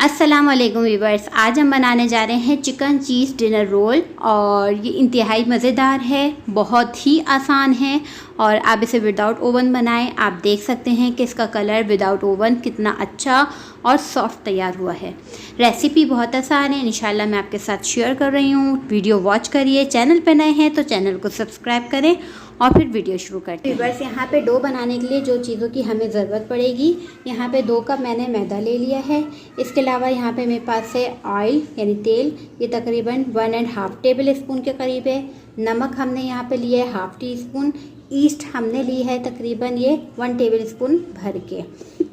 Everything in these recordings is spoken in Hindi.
अस्सलामुअलैकुम व्यूवर्स, आज हम बनाने जा रहे हैं चिकन चीज़ डिनर रोल। और ये इंतहाई मज़ेदार है, बहुत ही आसान है और आप इसे विदाउट ओवन बनाएं। आप देख सकते हैं कि इसका कलर विदाउट ओवन कितना अच्छा और सॉफ्ट तैयार हुआ है। रेसिपी बहुत आसान है, इंशाल्लाह मैं आपके साथ शेयर कर रही हूँ। वीडियो वॉच करिए, चैनल पर नए हैं तो चैनल को सब्सक्राइब करें और फिर वीडियो शुरू करते हैं। व्यूवर्स, यहाँ पे डो बनाने के लिए जो चीज़ों की हमें ज़रूरत पड़ेगी, यहाँ पे 2 कप मैंने मैदा ले लिया है। इसके अलावा यहाँ पे मेरे पास है ऑयल यानी तेल, ये तकरीबन 1.5 टेबल स्पून के करीब है। नमक हमने यहाँ पे लिया है 1/2 टीस्पून। ईस्ट हमने ली है तकरीबन ये 1 टेबल स्पून भर के।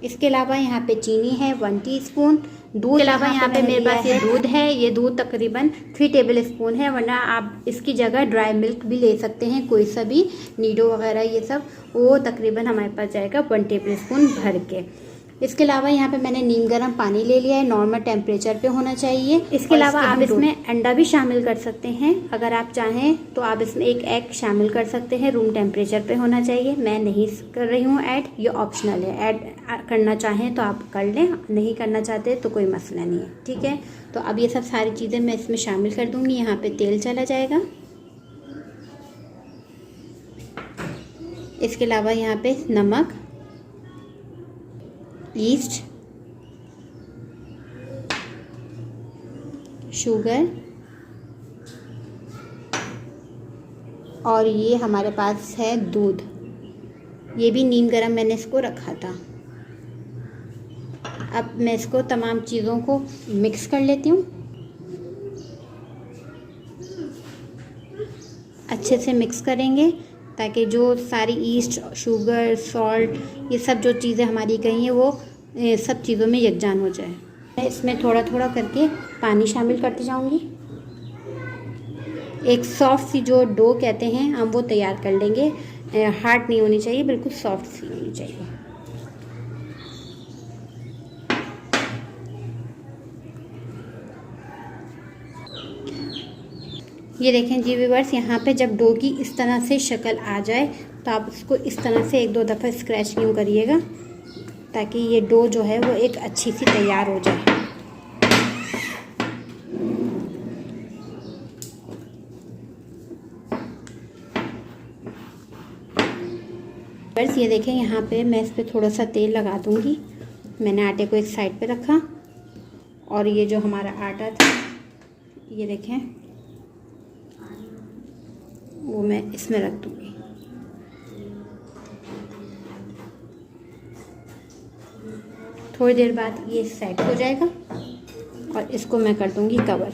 इसके अलावा यहाँ पे चीनी है 1 टीस्पून। दूध के अलावा यहाँ पे मेरे पास ये दूध है, ये दूध तकरीबन 3 टेबल स्पून है, वरना आप इसकी जगह ड्राई मिल्क भी ले सकते हैं, कोई सा भी, नीडो वगैरह ये सब, वो तकरीबन हमारे पास जाएगा 1 टेबल स्पून भर के। इसके अलावा यहाँ पे मैंने नीम गर्म पानी ले लिया है, नॉर्मल टेम्परेचर पे होना चाहिए। इसके अलावा आप इसमें अंडा भी शामिल कर सकते हैं, अगर आप चाहें तो आप इसमें 1 एग शामिल कर सकते हैं, रूम टेम्परेचर पे होना चाहिए। मैं नहीं कर रही हूँ ऐड, ये ऑप्शनल है। ऐड करना चाहें तो आप कर लें, नहीं करना चाहते तो कोई मसला नहीं है, ठीक है। तो अब ये सब सारी चीज़ें मैं इसमें शामिल कर दूँगी। यहाँ पर तेल चला जाएगा। इसके अलावा यहाँ पे नमक, ईस्ट, शुगर और ये हमारे पास है दूध। ये भी नीम गर्म मैंने इसको रखा था। अब मैं इसको तमाम चीज़ों को मिक्स कर लेती हूँ। अच्छे से मिक्स करेंगे ताकि जो सारी ईस्ट, शुगर, सॉल्ट, ये सब जो चीज़ें हमारी गई हैं वो सब चीज़ों में यकजान हो जाए। मैं इसमें थोड़ा थोड़ा करके पानी शामिल करती जाऊंगी। एक सॉफ्ट सी जो डो कहते हैं हम वो तैयार कर लेंगे। हार्ड नहीं होनी चाहिए, बिल्कुल सॉफ्ट सी होनी चाहिए। ये देखें जी व्यूअर्स, यहाँ पे जब डो की इस तरह से शक्ल आ जाए तो आप इसको इस तरह से 1-2 दफ़ा स्क्रैच यूँ करिएगा ताकि ये डो जो है वो एक अच्छी सी तैयार हो जाए। व्यूअर्स, ये देखें यहाँ पे मैं इस पर थोड़ा सा तेल लगा दूँगी। मैंने आटे को एक साइड पे रखा और ये जो हमारा आटा था, ये देखें, वो मैं इसमें रख दूँगी। थोड़ी देर बाद ये सेट हो जाएगा और इसको मैं कर दूँगी कवर।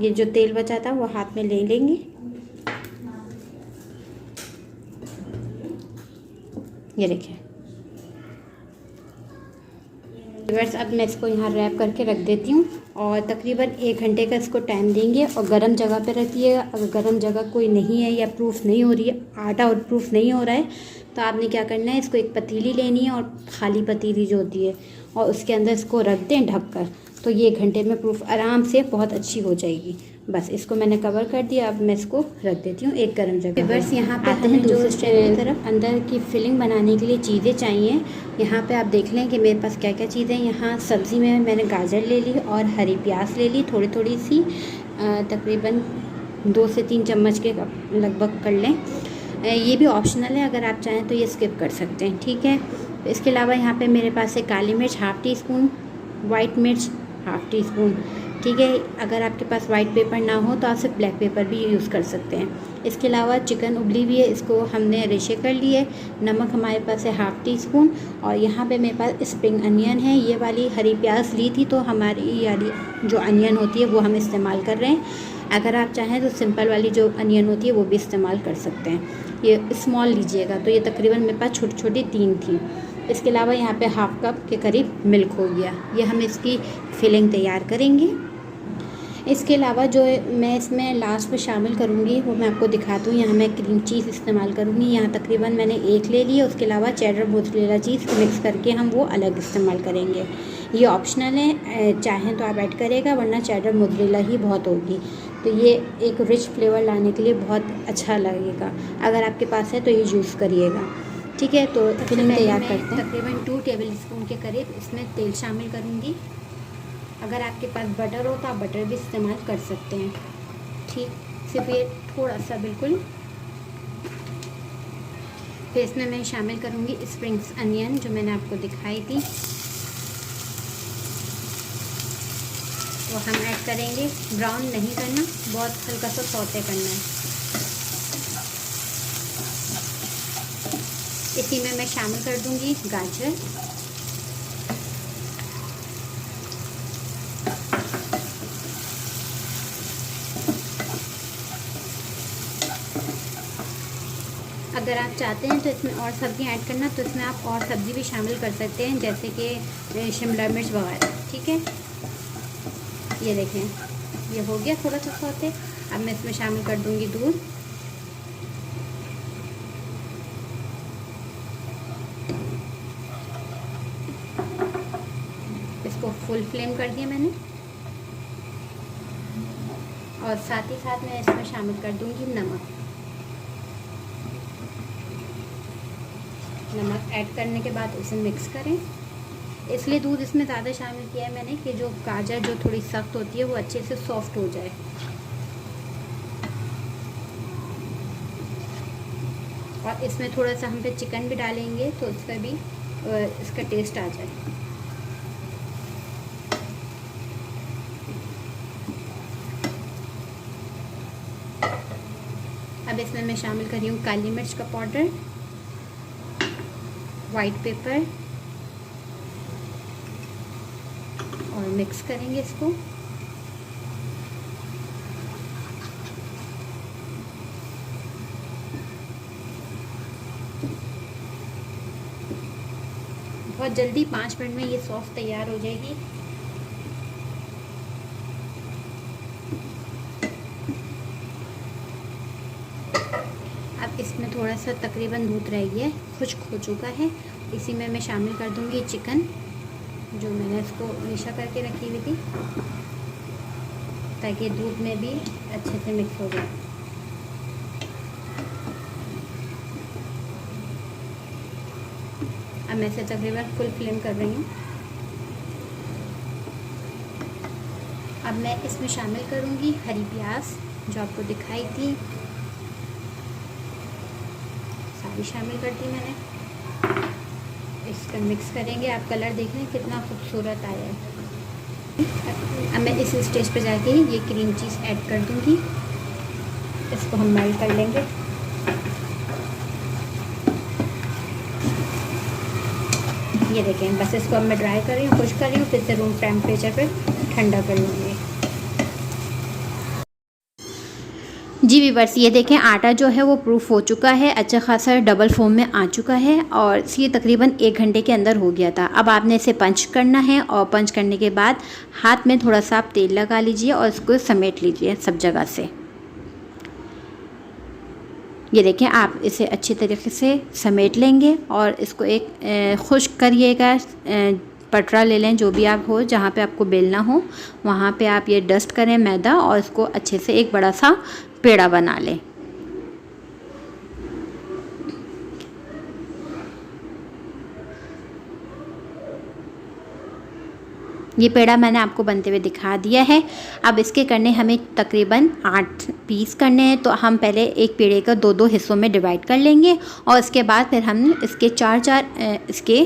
ये जो तेल बचा था वो हाथ में ले लेंगे। ये देखिए व्यूअर्स, अब मैं इसको यहाँ रैप करके रख देती हूँ और तकरीबन 1 घंटे का इसको टाइम देंगे। और गर्म जगह पे रखिएगा। अगर गर्म जगह कोई नहीं है या प्रूफ नहीं हो रही है, आटा और प्रूफ नहीं हो रहा है, तो आपने क्या करना है, इसको एक पतीली लेनी है और खाली पतीली जो होती है, और उसके अंदर इसको रख दें ढक कर, तो ये 1 घंटे में प्रूफ आराम से बहुत अच्छी हो जाएगी। बस इसको मैंने कवर कर दिया। अब मैं इसको रख देती हूँ एक गर्म जगह। बस यहाँ पे हमें दूसरी तरफ अंदर की फिलिंग बनाने के लिए चीज़ें चाहिए। यहाँ पे आप देख लें कि मेरे पास क्या क्या चीज़ें। यहाँ सब्ज़ी में मैंने गाजर ले ली और हरी प्याज ले ली, थोड़ी थोड़ी सी, तकरीबन 2 से 3 चम्मच के लगभग कर लें। ये भी ऑप्शनल है, अगर आप चाहें तो ये स्किप कर सकते हैं, ठीक है। इसके अलावा यहाँ पे मेरे पास है काली मिर्च 1/2 टीस्पून, वाइट मिर्च 1/2 टीस्पून, ठीक है। अगर आपके पास वाइट पेपर ना हो तो आप सिर्फ ब्लैक पेपर भी यूज़ कर सकते हैं। इसके अलावा चिकन उबली हुई है, इसको हमने रेशे कर लिए। नमक हमारे पास है 1/2 टीस्पून और यहाँ पे मेरे पास स्प्रिंग अनियन है। ये वाली हरी प्याज ली थी तो हमारी वाली जो अनियन होती है वो हम इस्तेमाल कर रहे हैं। अगर आप चाहें तो सिंपल वाली जो अनियन होती है वो भी इस्तेमाल कर सकते हैं। ये स्मॉल लीजिएगा। तो ये तकरीबन मेरे पास छोटी छोटी 3 थी। इसके अलावा यहाँ पे 1/2 कप के करीब मिल्क हो गया। ये हम इसकी फिलिंग तैयार करेंगे। इसके अलावा जो मैं इसमें लास्ट में शामिल करूँगी वो मैं आपको दिखाती हूँ। यहाँ मैं क्रीम चीज़ इस्तेमाल करूँगी। यहाँ तकरीबन मैंने 1 ले ली है। उसके अलावा चेडर मोज़रेला चीज़ मिक्स करके हम वो अलग इस्तेमाल करेंगे। ये ऑप्शनल है, चाहें तो आप ऐड करेगा, वरना चेडर मोज़रेला ही बहुत होगी। तो ये एक रिच फ्लेवर लाने के लिए बहुत अच्छा लगेगा। अगर आपके पास है तो ये यूज़ करिएगा, ठीक है। तो फिलिंग तैयार करते हैं। तकरीबन 2 टेबल स्पून के करीब इसमें तेल शामिल करूँगी। अगर आपके पास बटर हो तो आप बटर भी इस्तेमाल कर सकते हैं। ठीक, सिर्फ ये थोड़ा सा बिल्कुल। फिर इसमें मैं शामिल करूँगी स्प्रिंग्स अनियन जो मैंने आपको दिखाई थी, वो हम ऐड करेंगे। ब्राउन नहीं करना, बहुत हल्का सा सौते करना है। इसी में मैं शामिल कर दूँगी गाजर, अगर आप चाहते हैं तो इसमें और सब्ज़ियाँ ऐड करना तो इसमें आप और सब्ज़ी भी शामिल कर सकते हैं, जैसे कि शिमला मिर्च वगैरह। ठीक है, ये देखें ये हो गया थोड़ा सा सौते। अब मैं इसमें शामिल कर दूंगी दूध। इसको फुल फ्लेम कर दिया मैंने, और साथ ही साथ मैं इसमें शामिल कर दूंगी नमक। नमक ऐड करने के बाद इसे मिक्स करें। इसलिए दूध इसमें ज़्यादा शामिल किया है मैंने कि जो गाजर जो थोड़ी सख्त होती है वो अच्छे से सॉफ्ट हो जाए। और इसमें थोड़ा सा हम पे चिकन भी डालेंगे तो उसका भी इसका टेस्ट आ जाए। अब इसमें मैं शामिल कर रही हूँ काली मिर्च का पाउडर, वाइट पेपर, और मिक्स करेंगे इसको। बहुत जल्दी 5 मिनट में ये सॉस तैयार हो जाएगी। अब इसमें थोड़ा सा तकरीबन दूध रह गया है, खुश्क हो चुका है। इसी में मैं शामिल कर दूंगी चिकन जो मैंने इसको मिशा करके रखी हुई थी, ताकि दूध में भी अच्छे से मिक्स हो जाए। अब मैं इसे तकरीबन फुल फ्लेम कर रही हूँ। अब मैं इसमें शामिल करूँगी हरी प्याज जो आपको दिखाई थी, सारी शामिल कर दी मैंने। इसका मिक्स करेंगे। आप कलर देख रहे हैं कितना खूबसूरत आया है। अब मैं इस स्टेज पे जाके ये क्रीम चीज़ ऐड कर दूँगी। इसको हम मेल्ट कर लेंगे। ये देखें, बस इसको अब मैं ड्राई कर रही हूँ, खुश कर रही हूँ, फिर से रूम टेम्परेचर पे ठंडा कर लूँगी। जी व्यूअर्स, ये देखें आटा जो है वो प्रूफ हो चुका है, अच्छा खासा डबल फॉर्म में आ चुका है, और ये तकरीबन 1 घंटे के अंदर हो गया था। अब आपने इसे पंच करना है, और पंच करने के बाद हाथ में थोड़ा सा आप तेल लगा लीजिए और इसको समेट लीजिए सब जगह से। ये देखें, आप इसे अच्छी तरीके से समेट लेंगे और इसको एक खुश्क करिएगा। पटरा ले लें, जो भी आप हो, जहाँ पे आपको बेलना हो वहाँ पे आप ये डस्ट करें मैदा, और इसको अच्छे से एक बड़ा सा पेड़ा बना लें। ये पेड़ा मैंने आपको बनते हुए दिखा दिया है। अब इसके करने हमें तकरीबन 8 पीस करने हैं, तो हम पहले एक पेड़े का 2-2 हिस्सों में डिवाइड कर लेंगे, और इसके बाद फिर हम इसके 4-4 इसके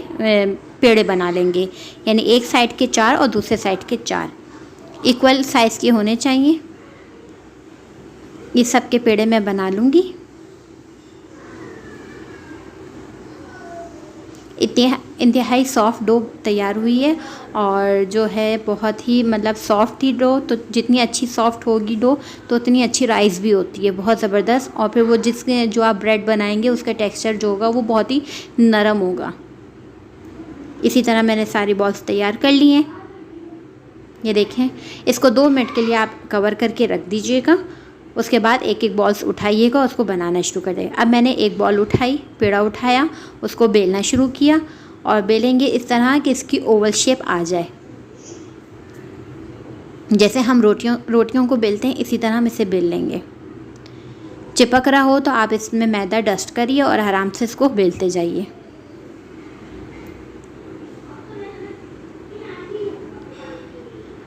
पेड़े बना लेंगे, यानी एक साइड के 4 और दूसरे साइड के 4 इक्वल साइज़ के होने चाहिए। ये सब के पेड़े मैं बना लूँगी। इंतहाई सॉफ्ट डो तैयार हुई है, और जो है बहुत ही मतलब सॉफ्ट थी डो, तो जितनी अच्छी सॉफ्ट होगी डो तो उतनी अच्छी राइस भी होती है, बहुत ज़बरदस्त। और फिर वो जिसके जो आप ब्रेड बनाएंगे उसका टेक्सचर जो होगा वो बहुत ही नरम होगा। इसी तरह मैंने सारी बॉल्स तैयार कर ली हैं। ये देखें, इसको 2 मिनट के लिए आप कवर करके रख दीजिएगा। उसके बाद एक एक बॉल्स उठाइएगा, उसको बनाना शुरू कर देंगे। अब मैंने एक बॉल उठाई, पेड़ा उठाया, उसको बेलना शुरू किया, और बेलेंगे इस तरह कि इसकी ओवल शेप आ जाए। जैसे हम रोटियों को बेलते हैं इसी तरह हम इसे बेल लेंगे। चिपक रहा हो तो आप इसमें मैदा डस्ट करिए और आराम से इसको बेलते जाइए।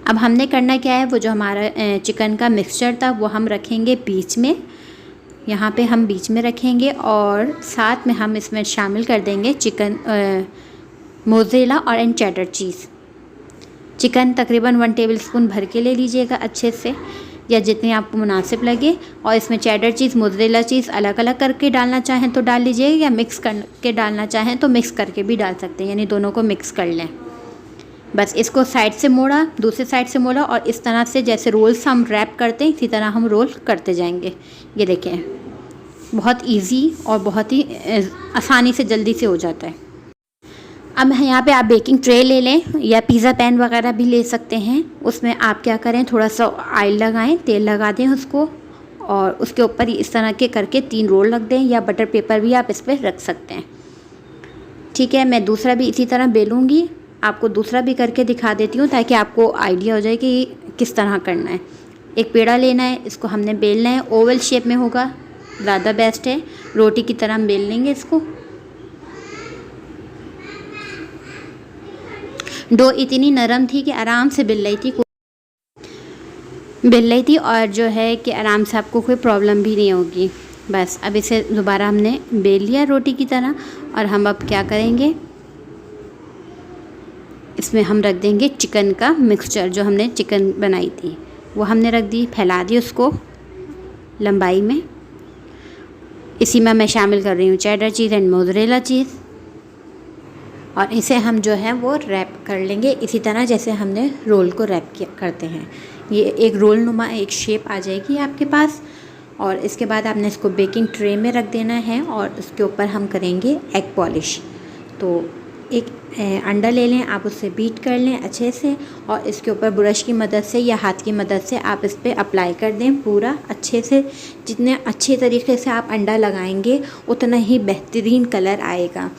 अब हमने करना क्या है, वो जो हमारा चिकन का मिक्सचर था वो हम रखेंगे बीच में, यहाँ पे हम बीच में रखेंगे और साथ में हम इसमें शामिल कर देंगे चिकन मोज़रेला और एंड चेडर चीज़। चिकन तकरीबन 1 टेबलस्पून भर के ले लीजिएगा अच्छे से, या जितनी आपको मुनासिब लगे। और इसमें चेडर चीज़, मोज़रेला चीज़ अलग अलग करके डालना चाहें तो डाल लीजिएगा, या मिक्स करके डालना चाहें तो मिक्स करके भी डाल सकते हैं, यानी दोनों को मिक्स कर लें। बस इसको साइड से मोड़ा, दूसरी साइड से मोड़ा और इस तरह से जैसे रोल्स हम रैप करते हैं इसी तरह हम रोल करते जाएंगे। ये देखें, बहुत इजी और बहुत ही आसानी से जल्दी से हो जाता है। अब यहाँ पे आप बेकिंग ट्रे ले लें या पिज़्ज़ा पैन वगैरह भी ले सकते हैं। उसमें आप क्या करें, थोड़ा सा ऑयल लगाएं, तेल लगा दें उसको, और उसके ऊपर इस तरह के करके 3 रोल रख दें, या बटर पेपर भी आप इस पर रख सकते हैं। ठीक है, मैं दूसरा भी इसी तरह बेलूँगी, आपको दूसरा भी करके दिखा देती हूँ ताकि आपको आइडिया हो जाए कि किस तरह करना है। एक पेड़ा लेना है, इसको हमने बेलना है, ओवल शेप में होगा ज़्यादा बेस्ट है, रोटी की तरह हम बेल लेंगे इसको। डो इतनी नरम थी कि आराम से बेल रही थी और जो है कि आराम से आपको कोई प्रॉब्लम भी नहीं होगी। बस अब इसे दोबारा हमने बेल लिया रोटी की तरह, और हम अब क्या करेंगे, इसमें हम रख देंगे चिकन का मिक्सचर। जो हमने चिकन बनाई थी वो हमने रख दी, फैला दी उसको लंबाई में। इसी में मैं शामिल कर रही हूँ cheddar cheese and mozzarella cheese, और इसे हम जो है वो रैप कर लेंगे इसी तरह जैसे हमने रोल को रैप करते हैं। ये एक रोल नुमा एक शेप आ जाएगी आपके पास, और इसके बाद आपने इसको बेकिंग ट्रे में रख देना है और उसके ऊपर हम करेंगे एग पॉलिश। तो एक अंडा ले लें, आप उससे बीट कर लें अच्छे से, और इसके ऊपर ब्रश की मदद से या हाथ की मदद से आप इस पर अप्लाई कर दें पूरा अच्छे से। जितने अच्छे तरीके से आप अंडा लगाएंगे उतना ही बेहतरीन कलर आएगा।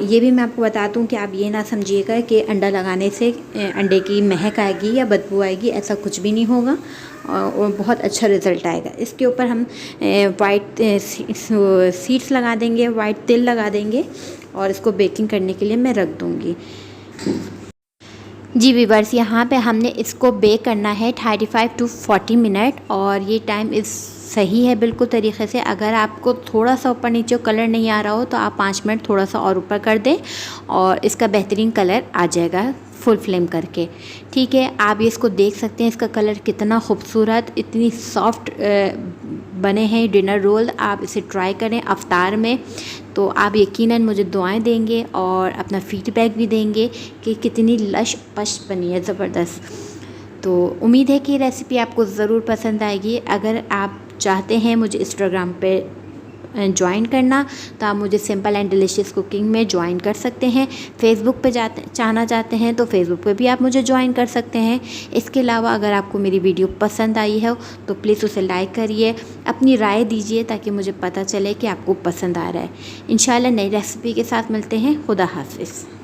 ये भी मैं आपको बता दूं कि आप ये ना समझिएगा कि अंडा लगाने से अंडे की महक आएगी या बदबू आएगी, ऐसा कुछ भी नहीं होगा, और बहुत अच्छा रिज़ल्ट आएगा। इसके ऊपर हम वाइट सीड्स लगा देंगे, वाइट तिल लगा देंगे, और इसको बेकिंग करने के लिए मैं रख दूँगी। जी व्यूअर्स, यहाँ पे हमने इसको बेक करना है 35 to 40 मिनट, और ये टाइम सही है बिल्कुल तरीके से। अगर आपको थोड़ा सा ऊपर नीचे कलर नहीं आ रहा हो तो आप 5 मिनट थोड़ा सा और ऊपर कर दें और इसका बेहतरीन कलर आ जाएगा फुल फ्लेम करके। ठीक है, आप ये इसको देख सकते हैं, इसका कलर कितना खूबसूरत, इतनी सॉफ्ट बने हैं डिनर रोल। आप इसे ट्राई करें अफ्तार में, तो आप यकीनन मुझे दुआएं देंगे और अपना फीडबैक भी देंगे कि कितनी लश पश बनी है, ज़बरदस्त। तो उम्मीद है कि रेसिपी आपको ज़रूर पसंद आएगी। अगर आप चाहते हैं मुझे इंस्टाग्राम पे ज्वाइन करना तो आप मुझे सिंपल एंड डिलीशियस कुकिंग में ज्वाइन कर सकते हैं। फेसबुक पे चाहना चाहते हैं तो फेसबुक पे भी आप मुझे ज्वाइन कर सकते हैं। इसके अलावा अगर आपको मेरी वीडियो पसंद आई है तो प्लीज़ उसे लाइक करिए, अपनी राय दीजिए ताकि मुझे पता चले कि आपको पसंद आ रहा है। इंशाल्लाह नई रेसिपी के साथ मिलते हैं। खुदा हाफिज़।